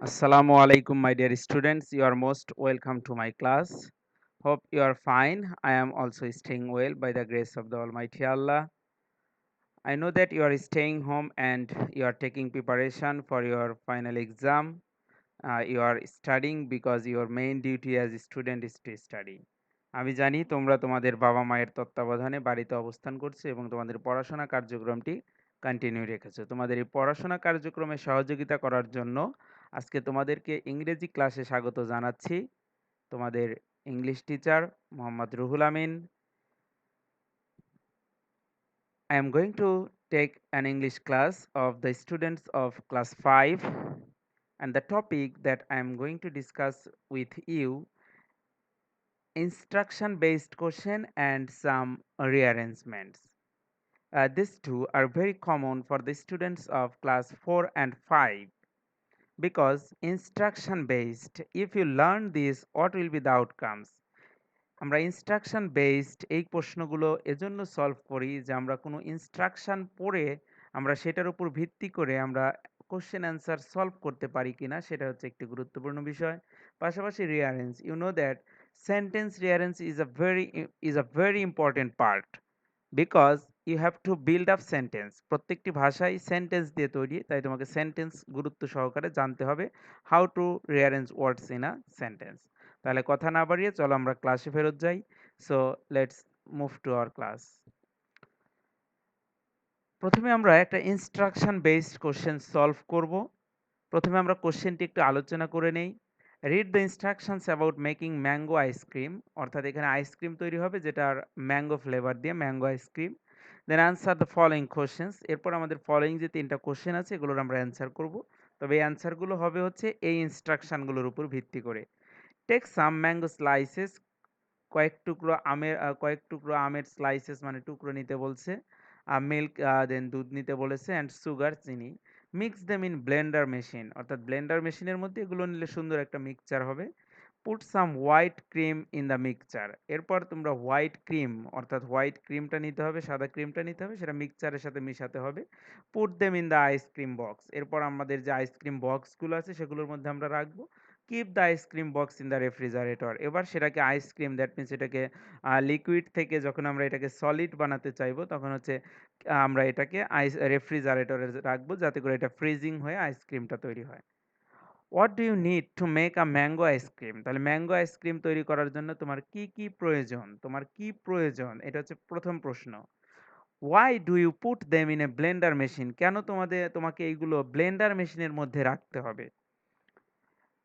Assalamu alaikum, my dear students. You are most welcome to my class. Hope you are fine. I am also staying well by the grace of the Almighty Allah. I know that you are staying home and you are taking preparation for your final exam. You are studying because your main duty as a student is to study. আমি জানি তোমরা তোমাদের বাবা মায়ের তত্ত্বাবধানে বাড়িতে অবস্থান করছো এবং তোমাদের পড়াশোনা কার্যক্রমটি কন্টিনিউ রেখেছো। তোমাদের এই পড়াশোনা কার্যক্রমে সহযোগিতা করার জন্য আজকে তোমাদেরকে ইংরেজি ক্লাসে স্বাগত জানাচ্ছি। তোমাদের English teacher Mohammad Ruhul Amin. I am going to take an English class of the students of class 5, and the topic that I am going to discuss with you, instruction based question and some rearrangements. These two are very common for the students of class 4 and 5 because instruction based, if you learn this, what will be the outcomes? আমরা instruction based এই প্রশ্নগুলো এজন্য solve করি যে আমরা কোনো instruction পড়ে আমরা সেটার উপর ভিত্তি করে আমরা কোশ্চেন অ্যান্সার সলভ করতে পারি কিনা সেটা হচ্ছে একটি গুরুত্বপূর্ণ বিষয়। পাশাপাশি rearrange, you know that sentence rearrange is a very important part because you have to build up sentence. প্রত্যেকটি ভাষাই সেন্টেন্স দিয়ে তৈরি, তাই তোমাকে সেন্টেন্স গুরুত্ব সহকারে জানতে হবে, how to rearrange words in a sentence. তাহলে কথা না বাড়িয়ে চলো আমরা ক্লাসে ফেরত যাই। So let's move to our class. প্রথমে আমরা একটা ইনস্ট্রাকশন বেসড কোশ্চেন সলভ করব। প্রথমে আমরা কোশ্চেনটি একটু আলোচনা করে নেই। Read the instructions about making mango ice cream, অর্থাৎ এখানে আইসক্রিম তৈরি হবে যেটার ম্যাঙ্গো ফ্লেভার দিয়ে, mango ice cream. Then answer the following questions, এরপর আমাদের ফলোয়িং যে তিনটা কোশ্চেন আছে এগুলোর আমরা অ্যান্সার করব। তবে এই অ্যান্সারগুলো হবে হচ্ছে এই ইনস্ট্রাকশনগুলোর উপর ভিত্তি করে। টেক সাম ম্যাঙ্গো স্লাইসেস, কয়েক টুকরো আমের স্লাইসেস মানে টুকরো নিতে বলছে। মিল্ক, দেন দুধ নিতে বলেছে, অ্যান্ড সুগার, চিনি। Mix them in blender machine, অর্থাৎ ব্লেন্ডার মেশিনের মধ্যে এগুলো নিলে সুন্দর একটা মিক্সচার হবে। Put some white cream in the mixture, এরপর তোমরা হোয়াইট ক্রিম অর্থাৎ হোয়াইট ক্রিমটা নিতে হবে, সাদা ক্রিমটা নিতে হবে, সেটা মিক্সচারের সাথে মিশাতে হবে। Put them in the ice cream box, এরপর আমাদের যে আইসক্রিম বক্সগুলো আছে সেগুলোর মধ্যে আমরা রাখবো। Keep the ice cream box in the refrigerator, এবার সেটাকে আইসক্রিম, দ্যাট মিনস এটাকে লিকুইড থেকে যখন আমরা এটাকে সলিড বানাতে চাইবো তখন হচ্ছে আমরা এটাকে রেফ্রিজারেটরে রাখবো যাতে করে এটা ফ্রিজিং হয়ে আইসক্রিমটা তৈরি হয়। What do you need to make a mango ice cream, তাহলে ম্যাঙ্গো আইসক্রিম তৈরি করার জন্য তোমার কি কি প্রয়োজন, তোমার কি প্রয়োজন, এটা হচ্ছে প্রথম প্রশ্ন। Why do you put them in a blender machine, কেন তোমাকে এইগুলো ব্লেন্ডার মেশিনের মধ্যে রাখতে হবে।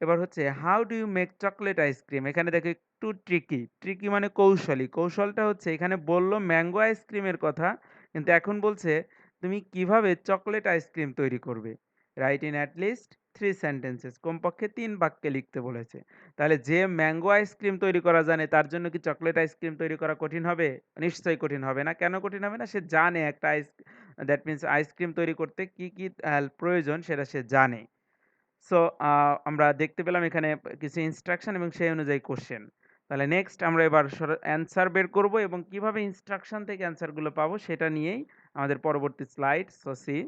এবার হচ্ছে how do you make chocolate ice cream, এখানে দেখো একটু ট্রিকি, ট্রিকি মানে কৌশলী, কৌশলটা হচ্ছে এখানে বললো ম্যাঙ্গো আইসক্রিমের কথা কিন্তু এখন বলছে তুমি কিভাবে চকলেট আইসক্রিম তৈরি করবে। Right in at least 3 sentences, কমপক্ষে 3 বাক্যে লিখতে বলেছে। তাহলে যে ম্যাঙ্গো আইসক্রিম তৈরি করা জানে তার জন্য কি চকলেট আইসক্রিম তৈরি করা কঠিন হবে? নিশ্চয়ই কঠিন হবে না। কেন কঠিন হবে না? সে জানে একটা দ্যাট মিনস আইসক্রিম তৈরি করতে কি কি প্রয়োজন সেটা সে জানে। সো আমরা দেখতে পেলাম এখানে কিছু ইনস্ট্রাকশন এবং সেই অনুযায়ী কোশ্চেন। তাহলে নেক্সট আমরা এবার অ্যান্সার বের করব এবং কিভাবে ইনস্ট্রাকশন থেকে অ্যান্সারগুলো পাবো সেটা নিয়েই আমাদের পরবর্তী স্লাইড। সো সি,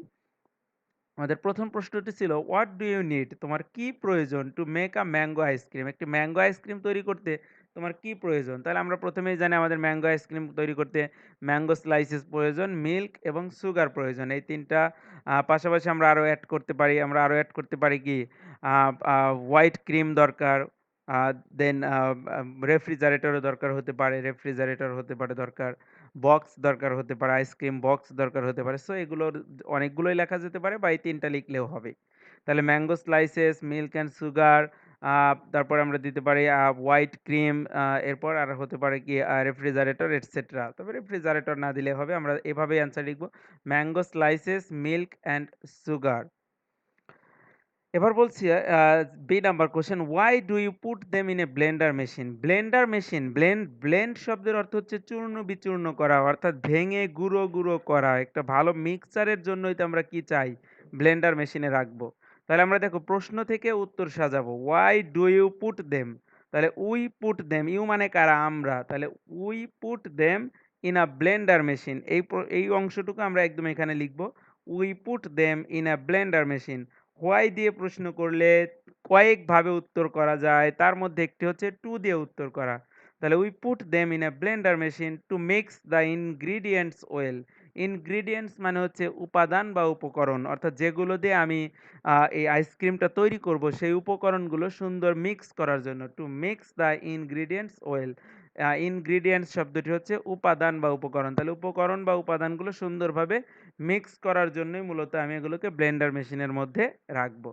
আমাদের প্রথম প্রশ্নটি ছিল হোয়াট ডু ইউ নিড, তোমার কি প্রয়োজন two make a mango ice cream, একটি ম্যাঙ্গো আইসক্রিম তৈরি করতে তোমার কি প্রয়োজন। তাহলে আমরা প্রথমেই জানি আমাদের ম্যাঙ্গো আইসক্রিম তৈরি করতে ম্যাঙ্গো স্লাইসেস প্রয়োজন, মিল্ক এবং সুগার প্রয়োজন, এই তিনটা। পাশাপাশি আমরা আরও অ্যাড করতে পারি কি হোয়াইট ক্রিম দরকার, দেন রেফ্রিজারেটরও দরকার হতে পারে, রেফ্রিজারেটর হতে পারে দরকার, বক্স দরকার হতে পারে, আইসক্রিম বক্স দরকার হতে পারে। সো এগুলোর অনেকগুলোই লেখা যেতে পারে বা এই ৩টা লিখলেও হবে। তাহলে mango slices, milk and sugar, তারপরে আমরা দিতে পারি হোয়াইট ক্রিম, এরপর আর হতে পারে কি রেফ্রিজারেটর এটসেট্রা। তবে রেফ্রিজারেটর না দিলে হবে। আমরা এভাবেই অ্যান্সার লিখব, mango slices, milk and sugar. এবার বলছি B number question, why do you put them in a blender machine. Blender machine, blend শব্দের অর্থ হচ্ছে চূর্ণ বিচূর্ণ করা, অর্থাৎ ভেঙে গুঁড়ো গুঁড়ো করা। একটা ভালো মিক্সচারের জন্যই তো আমরা কি চাই, ব্লেন্ডার মেশিনে রাখবো। তাহলে আমরা দেখো প্রশ্ন থেকে উত্তর সাজাবো, why do you put them, তাহলে উই পুট দেম, ইউ মানে কারা, আমরা, তাহলে we put them in a blender machine, এই অংশটুকু আমরা একদম এখানে লিখবো, we put them in a blender machine. Why দিয়ে প্রশ্ন করলে কয়েকভাবে উত্তর করা যায়। তার মধ্যে একটি হচ্ছে টু দিয়ে উত্তর করা। তাহলে we put them in a blender machine to mix the ingredients well. Ingredients মানে হচ্ছে উপাদান বা উপকরণ। অর্থাৎ যেগুলো দিয়ে আমি এই আইসক্রিমটা তৈরি করব সেই উপকরণগুলো সুন্দর মিক্স করার জন্য। To mix the ingredients well. Ingredients শব্দটি হচ্ছে উপাদান বা উপকরণ। তাহলে উপকরণ বা উপাদানগুলো সুন্দরভাবে মিক্স করার জন্যই মূলত আমি এগুলোকে ব্লেন্ডার মেশিনের মধ্যে রাখবো।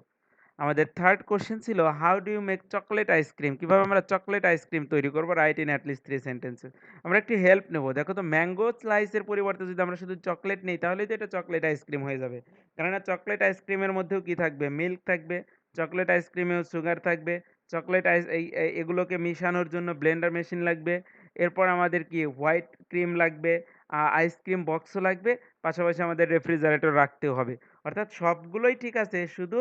আমাদের থার্ড কোয়েশ্চেন ছিল how do you make chocolate ice cream? কিভাবে আমরা চকোলেট আইসক্রিম তৈরি করব? Write in at least 3 sentences. আমরা একটি হেল্প নেব। দেখো তো ম্যাঙ্গো স্লাইসের পরিবর্তে যদি আমরা শুধু চকোলেট নেই তাহলেই তো এটা চকোলেট আইসক্রিম হয়ে যাবে। কেননা চকোলেট আইসক্রিমের মধ্যেও কি থাকবে? মিল্ক থাকবে। চকোলেট আইসক্রিমেও সুগার থাকবে। চকোলেট আইস এই এই এগুলোকে মিশানোর জন্য ব্লেন্ডার মেশিন লাগবে। এরপর আমাদের কি হোয়াইট ক্রিম লাগবে, আইসক্রিম বক্সও লাগবে। পাশাপাশি আমাদের রেফ্রিজারেটর রাখতেও হবে। অর্থাৎ সবগুলোই ঠিক আছে, শুধু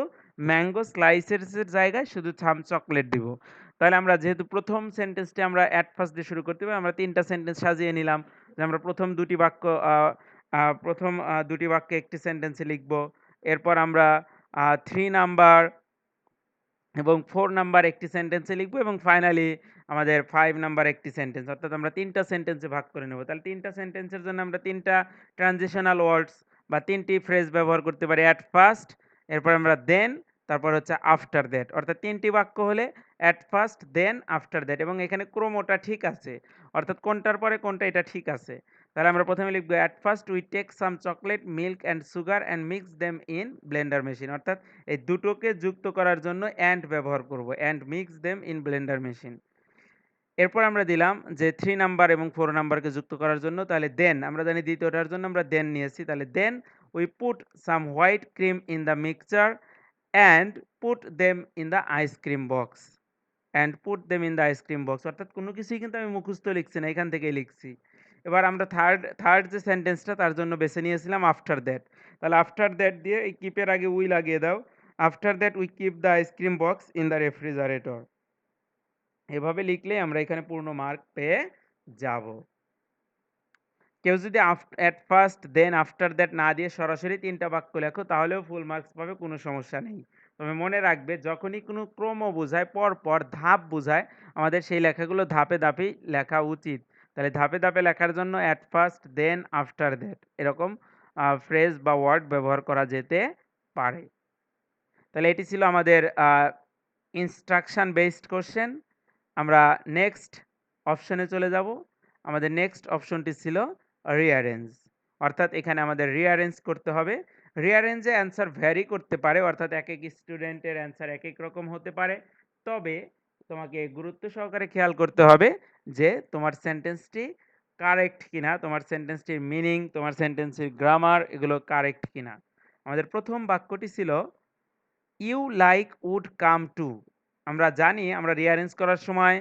ম্যাঙ্গো স্লাইসের জায়গায় শুধু চকোলেট দিব। তাহলে আমরা যেহেতু প্রথম সেন্টেন্সটি আমরা এট ফার্স্ট দিয়ে শুরু করতে হবে, আমরা ৩ টা সেন্টেন্স সাজিয়ে নিলাম। যে আমরা প্রথম ২ টি বাক্য আ আ প্রথম ২ টি বাক্যে একটি সেন্টেন্সে লিখব। এরপর আমরা ৩ নাম্বার এবং ৪ নাম্বার একটি সেন্টেন্সে লিখব এবং ফাইনালি আমাদের ৫ নাম্বার একটি সেন্টেন্স। অর্থাৎ আমরা ৩ টা সেন্টেন্সে ভাগ করে নেব। তাহলে ৩ টা সেন্টেন্সের জন্য আমরা ৩ টা ট্রানজিশনাল ওয়ার্ডস বা ৩ টি ফ্রেজ ব্যবহার করতে পারি। এট ফার্স্ট, এরপর আমরা দেন, তারপর হচ্ছে আফটার দ্যাট। অর্থাৎ ৩ টি বাক্য হলে at first, then, after that এবং এখানে ক্রমটা ঠিক আছে। অর্থাৎ কোনটার পরে কোনটা এটা ঠিক আছে। তাহলে আমরা প্রথমে লিখব at first we take some chocolate, milk and sugar and mix them in blender machine. অর্থাৎ এই দুটোকে যুক্ত করার জন্য অ্যান্ড ব্যবহার করব। And mix them in blender machine. এরপর আমরা দিলাম যে ৩ নাম্বার এবং ৪ নাম্বারকে যুক্ত করার জন্য, তাহলে দেন আমরা জানি দ্বিতীয়টার জন্য আমরা দেন নিয়েছি। তাহলে then we put some white cream in the mixture and put them in the ice cream box. And put them in the ice cream box. অর্থাৎ কোনো কিছুই কিন্তু আমি মুখস্থ লিখছি না, এখান থেকেই লিখছি। এবার আমরা থার্ড যে সেন্টেন্সটা তার জন্য বেছে নিয়েছিলাম আফটার দ্যাট। তাহলে আফটার দ্যাট দিয়ে এই কিপের আগে উই লাগিয়ে দাও। After that we keep the ice cream box in the refrigerator. এভাবে লিখলেই আমরা এখানে পূর্ণ মার্ক পেয়ে যাব। কেউ যদি at first, then, after that না দিয়ে সরাসরি ৩ টা বাক্য লেখো তাহলেও ফুল মার্কস পাবে, কোনো সমস্যা নেই। তবে মনে রাখবে যখনই কোনো ক্রম বোঝায়, পরপর ধাপ বোঝায়, আমাদের সেই লেখাগুলো ধাপে ধাপেই লেখা উচিত। তাহলে ধাপে ধাপে লেখার জন্য at first, then, after that এরকম ফ্রেজ বা ওয়ার্ড ব্যবহার করা যেতে পারে। তাহলে এটি ছিল আমাদের ইনস্ট্রাকশন বেসড কোশ্চেন। আমরা নেক্সট অপশনে চলে যাব। আমাদের নেক্সট অপশনটি ছিল রিঅ্যারেঞ্জ। অর্থাৎ এখানে আমাদের রিঅ্যারেঞ্জ করতে হবে। রিঅ্যারেঞ্জে অ্যান্সার ভ্যারি করতে পারে, অর্থাৎ একেক স্টুডেন্টের অ্যান্সার একেক রকম হতে পারে। তবে তোমাকে গুরুত্ব সহকারে খেয়াল করতে হবে যে তোমার সেন্টেন্সটি কারেক্ট কিনা, তোমার সেন্টেন্সটির মিনিং, তোমার সেন্টেন্সের গ্রামার এগুলো কারেক্ট কিনা। আমাদের প্রথম বাক্যটি ছিল you like would come to. আমরা জানি আমরা রিঅ্যারেঞ্জ করার সময়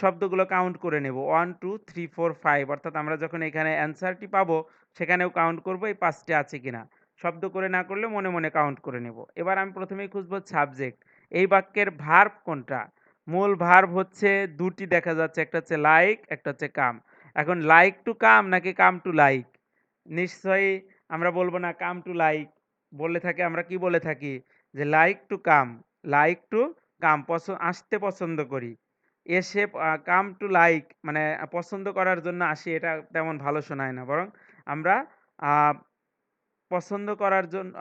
শব্দগুলো কাউন্ট করে নেব 1 2 3 4 5, অর্থাৎ আমরা যখন এখানে অ্যান্সারটি পাবো সেখানেও কাউন্ট করব এই ৫টি আছে কিনা। শব্দ করে না করলে মনে মনে কাউন্ট করে নেব। এবার আমি প্রথমেই খুঁজবো সাবজেক্ট। এই বাক্যের ভার্ব কোনটা? মূল ভার্ব হচ্ছে ২ টি দেখা যাচ্ছে, একটা হচ্ছে লাইক, একটা হচ্ছে কাম। এখন লাইক টু কাম নাকি কাম টু লাইক? নিশ্চয়ই আমরা বলব না কাম টু লাইক। বলে থাকি আমরা কি বলে থাকি? যে like to come, like to come আসতে পছন্দ করি। এসে কাম টু লাইক মানে পছন্দ করার জন্য আসি, এটা তেমন ভালো শোনায় না। বরং আমরা আ পছন্দ করার জন্য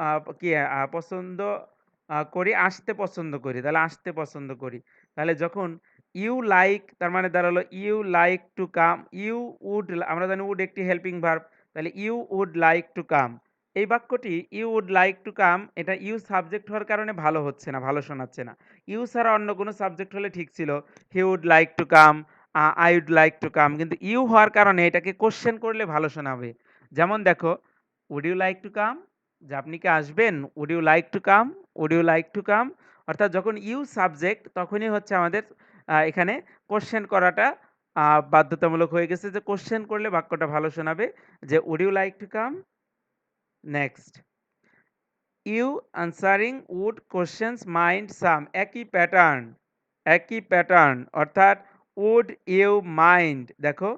পছন্দ করি, আসতে পছন্দ করি। তাহলে আসতে পছন্দ করি। তাহলে যখন ইউ লাইক তার মানে দাঁড়ালো you like to come, you would আমরা জানি উড একটি হেল্পিং ভার্ব। তাহলে you would like to come. এই বাক্যটি you would like to come এটা ইউ সাবজেক্ট হওয়ার কারণে ভালো হচ্ছে না, ভালো শোনাচ্ছে না। ইউ ছাড়া অন্য কোনো সাবজেক্ট হলে ঠিক ছিল। He would like to come, I would like to come. কিন্তু ইউ হওয়ার কারণে এটাকে কোয়েশ্চেন করলে ভালো শোনাবে। যেমন দেখো would you like to come? যে আপনি কি আসবেন? Would you like to come? Would you like to come? অর্থাৎ যখন ইউ সাবজেক্ট তখনই হচ্ছে আমাদের এখানে কোয়েশ্চেন করাটা বাধ্যতামূলক হয়ে গেছে, যে কোয়েশ্চেন করলে বাক্যটা ভালো শোনাবে। যে would you like to come? Next you answering would questions mind some, একই প্যাটার্ন অর্থাৎ উড ইউ মাইন্ড। দেখো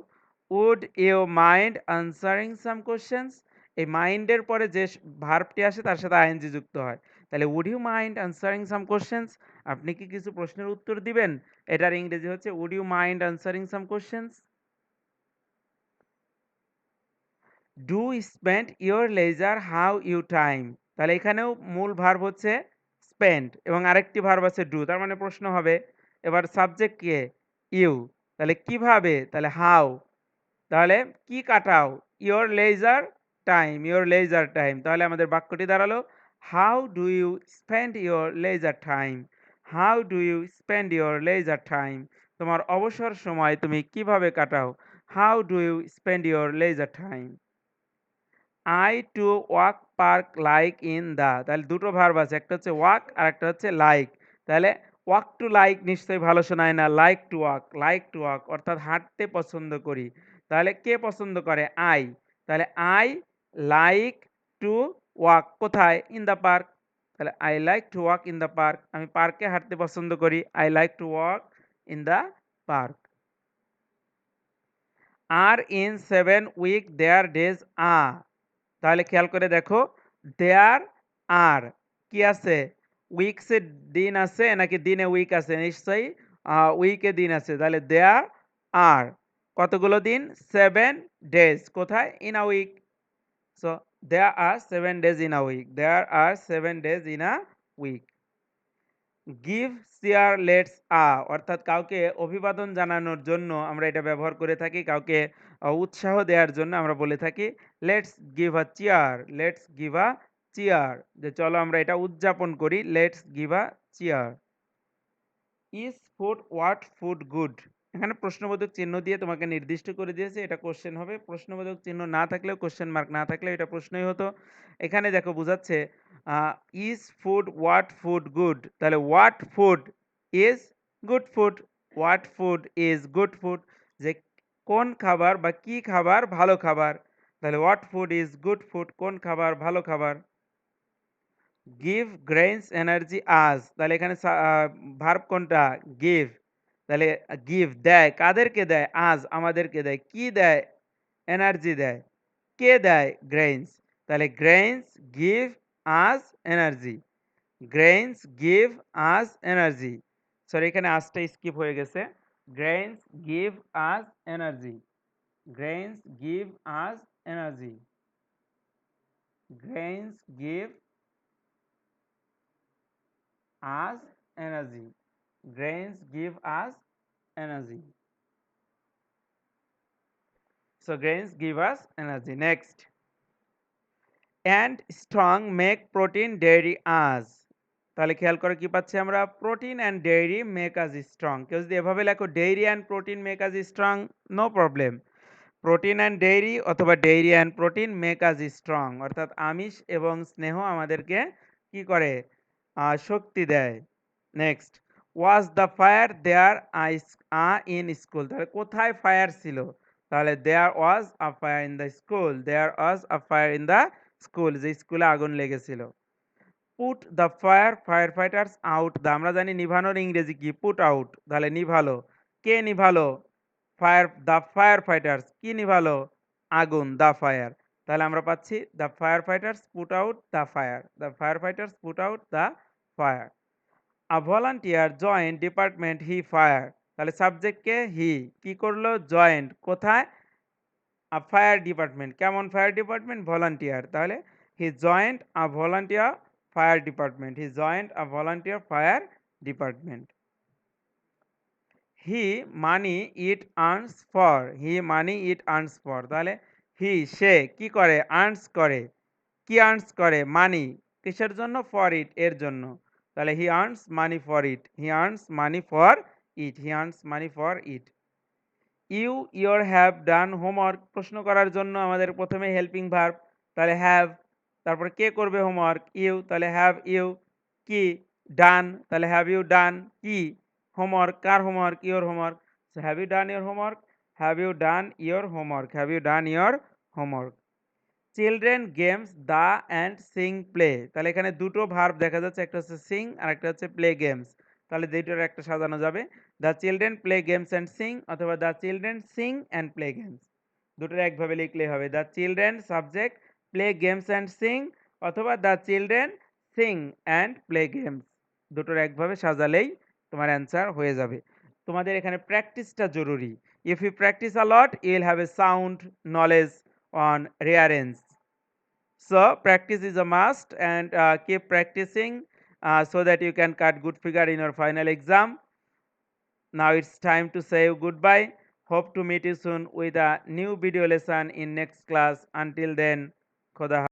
would you mind answering some questions, এই মাইন্ডের পরে যে ভার্বটি আসে তার সাথে আইএনজি যুক্ত হয়। তাহলে would you mind answering some questions? আপনি কি কিছু প্রশ্নের উত্তর দিবেন? এটার ইংরেজি হচ্ছে would you mind answering some questions? Do spend your leisure how you time. তাহলে এখানেও মূল ভার্ব হচ্ছে স্পেন্ড এবং আরেকটি ভার্ব আছে ডু, তার মানে প্রশ্ন হবে এবার সাবজেক্ট কে, ইউ, তাহলে কিভাবে, তাহলে হাউ, তাহলে কি কাটাও, your leisure time, your leisure time, তাহলে আমাদের বাক্যটি দাঁড়ালো how do you spend your leisure time, how do you spend your leisure time, তোমার অবসর সময় তুমি কিভাবে কাটাও, how do you spend your leisure time. I to walk park like in the, তাহলে দুটো ভার্ব আছে, একটা হচ্ছে ওয়াক আর একটা হচ্ছে লাইক, তাহলে ওয়াক টু লাইক নিশ্চয়ই ভালো শোনায় না, like to walk, like to walk অর্থাৎ হাঁটতে পছন্দ করি, তাহলে কে পছন্দ করে, আই, তাহলে আই লাইক টু ওয়াক কোথায়, ইন দ্য পার্ক, তাহলে I like to walk in the park, আমি পার্কে হাঁটতে পছন্দ করি, I like to walk in the park. আর in 7 week there days are, তাহলে খেয়াল করে দেখো দেয়ার আর কি আছে, উইকসে দিন আছে নাকি দিনে উইক আছে, নিশ্চয়ই উইকে দিন আছে, তাহলে দেয়ার আর কতগুলো দিন, 7 ডেজ, কোথায়, in a week, so there are 7 days in a week, there are 7 days in a week. Give chair let's অর্থাৎ কাউকে অভিবাদন জানানোর জন্য আমরা এটা ব্যবহার করে থাকি, কাউকে উৎসাহ দেওয়ার জন্য আমরা বলে থাকি let's give a chair, let's give a chair, যে চলো আমরা এটা উদযাপন করি, let's give a chair. Is food what food good, এখানে প্রশ্নবোধক চিহ্ন দিয়ে তোমাকে নির্দিষ্ট করে দিয়েছে এটা কোশ্চেন হবে, প্রশ্নবোধক চিহ্ন না থাকলেও, কোশ্চেন মার্ক না থাকলেও এটা প্রশ্নই হতো। এখানে দেখো বোঝাচ্ছে is food what food good, তাহলে what food is good food, what food is good food, যে কোন খাবার বা কি খাবার ভালো খাবার, তাহলে what food is good food, কোন খাবার ভালো খাবার। গিভ গ্রেইনস এনার্জি আজ, তাহলে এখানে ভার্ব কোনটা, গিভ, তাহলে গিভ দেয়, কাদেরকে দেয়, আজ আমাদেরকে দেয়, কি দেয়, এনার্জি দেয়, কে দেয়, গ্রেইনস, তাহলে গ্রেইনস গিভ আজ এনার্জি, গ্রেইনস গিভ আজ এনার্জি, সরি এখানে আজটা স্কিপ হয়ে গেছে, গ্রেইনস গিভ আজ এনার্জি, গ্রেইনস গিভ আজ energy, grains give us energy, grains give us energy, so grains give us energy. Next, and strong make protein dairy us, তাহলে খেয়াল করে কি পাচ্ছি আমরা, protein and dairy make us strong, কেউ যদি এভাবে লেখো dairy and protein make us strong, no problem, protein and dairy অথবা dairy and protein make us strong, অর্থাৎ আমিষ এবং স্নেহ আমাদেরকে কি করে, শক্তি দেয়। Next, was the fire there in school, তাহলে কোথায় ফায়ার ছিল, তাহলে there was a fire in the school, there was a fire in the school, যে স্কুলে আগুন লেগেছিল। Put the fire fire fighters out, দা আমরা জানি নিভানোর ইংরেজি কি, পুট আউট, তাহলে নিভালো, কে নিভালো, ফায়ার, দ্য ফায়ার ফাইটার্স কি নিভালো, আগুন, দ্য ফায়ার, তাহলে আমরা পাচ্ছি the fire fighters put out the fire, the fire fighters put out the fire. A volunteer joined department he fire, তাহলে সাবজেক্টকে হি, কি করলো, জয়েন্ট, কোথায়, ফায়ার ডিপার্টমেন্ট, কেমন ফায়ার ডিপার্টমেন্ট, ভলান্টিয়ার, তাহলে he joined a volunteer fire department, he joined a volunteer fire department. He money it earns for, he money it earns for, তাহলে হি সে কি করে, আর্নস করে, কি আর্নস করে, মানি, কিসের জন্য, ফর ইট এর জন্য, তাহলে he earns money for it, he earns money for it, he earns money for it. You your have done homework, প্রশ্ন করার জন্য আমাদের প্রথমে হেল্পিং ভার্ব, তাহলে হ্যাভ, তারপরে কে করবে হোমওয়ার্ক, ইউ, তাহলে হ্যাভ ইউ, কি, ডান, তাহলে হ্যাভ ইউ ডান, কি, হোমওয়ার্ক, কার homework, your homework, so have you done your homework, have you done your homework, have you done your homework. Children games the and sing play, তাহলে এখানে দুটো verb দেখা যাচ্ছে, একটা হচ্ছে সিং আর একটা হচ্ছে প্লে গেমস, তাহলে দুইটার একটা সাজানো যাবে, the children play games and sing অথবা the children sing and play games, দুটোর একভাবে লিখলে হবে, the children subject play games and sing অথবা the children sing and play games দুটোর একভাবে সাজালেই তোমার অ্যান্সার হয়ে যাবে। তোমাদের এখানে প্র্যাকটিসটা জরুরি। If you practice a lot you will have a sound knowledge on reference. So practice is a must, and keep practicing so that you can cut good figure in your final exam. Now it's time to say goodbye. Hope to meet you soon with a new video lesson in next class. Until then, Khoda